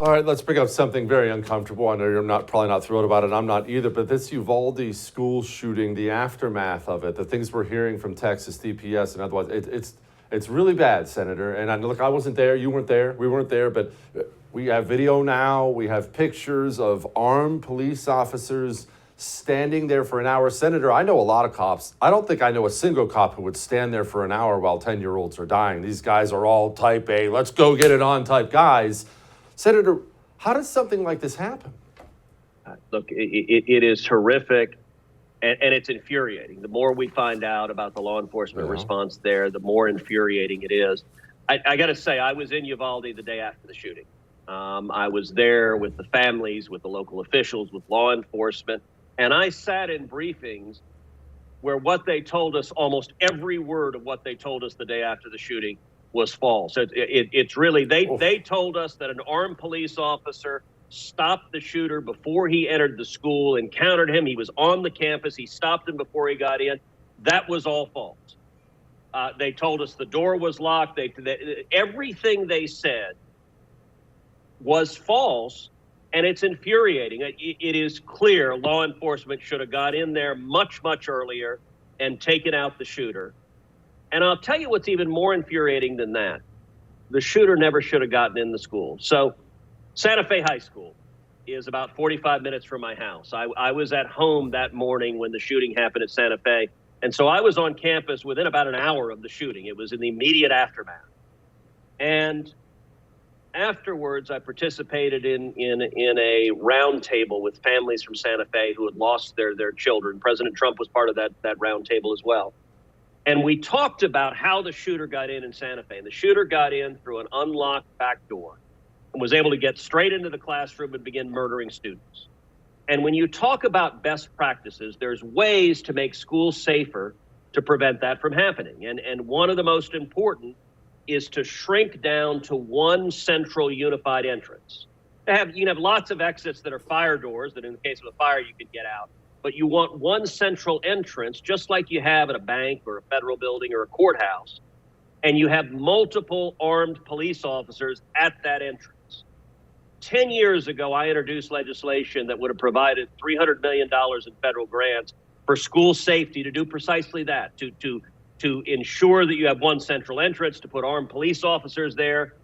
All right, let's bring up something very uncomfortable. I know you're probably not thrilled about it. I'm not either. But this Uvalde school shooting, the aftermath of it, the things we're hearing from Texas DPS and otherwise, it's really bad, Senator. And look, I wasn't there. You weren't there. We weren't there. But we have video now. We have pictures of armed police officers standing there for an hour. Senator, I know a lot of cops. I don't think I know a single cop who would stand there for an hour while 10-year-olds are dying. These guys are all type A, let's go get it on type guys. Senator, how does something like this happen? Look, it is horrific, and it's infuriating. The more we find out about the law enforcement response there, the more infuriating it is. I got to say, I was in Uvalde the day after the shooting. I was there with the families, with the local officials, with law enforcement, and I sat in briefings where what they told us, almost every word of what they told us the day after the shooting, was false. It's really, they told us that an armed police officer stopped the shooter before he entered the school, encountered him. He was on the campus. He stopped him before he got in. That was all false. They told us the door was locked. Everything they said was false, and it's infuriating. It is clear law enforcement should have got in there much, much earlier and taken out the shooter. And I'll tell you what's even more infuriating than that. The shooter never should have gotten in the school. So Santa Fe High School is about 45 minutes from my house. I was at home that morning when the shooting happened at Santa Fe. And so I was on campus within about an hour of the shooting. It was in the immediate aftermath. And afterwards, I participated in a round table with families from Santa Fe who had lost their children. President Trump was part of that round table as well. And we talked about how the shooter got in Santa Fe. And the shooter got in through an unlocked back door and was able to get straight into the classroom and begin murdering students. And when you talk about best practices, there's ways to make schools safer to prevent that from happening. And one of the most important is to shrink down to one central unified entrance. You can have lots of exits that are fire doors that in the case of a fire you can get out. But you want one central entrance, just like you have at a bank or a federal building or a courthouse, and you have multiple armed police officers at that entrance. 10 years ago, I introduced legislation that would have provided $300 million in federal grants for school safety to do precisely that, to ensure that you have one central entrance, to put armed police officers there.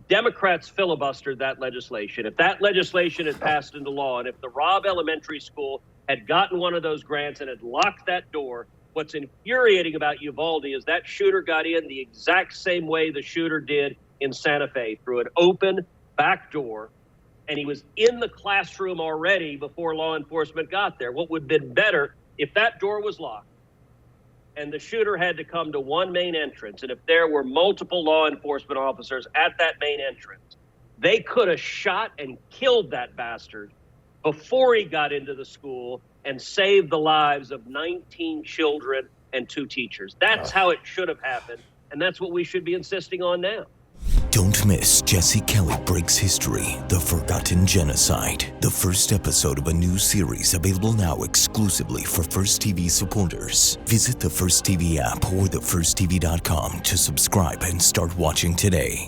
Democrats filibustered that legislation. If that legislation had passed into law, and if the Robb Elementary School had gotten one of those grants and had locked that door, what's infuriating about Uvalde is that shooter got in the exact same way the shooter did in Santa Fe, through an open back door, and he was in the classroom already before law enforcement got there. What would have been better if that door was locked and the shooter had to come to one main entrance, and if there were multiple law enforcement officers at that main entrance, they could have shot and killed that bastard before he got into the school and saved the lives of 19 children and 2 teachers. That's how it should have happened, and that's what we should be insisting on now. Don't miss Jesse Kelly Breaks History, The Forgotten Genocide, the first episode of a new series available now exclusively for First TV supporters. Visit the First TV app or thefirsttv.com to subscribe and start watching today.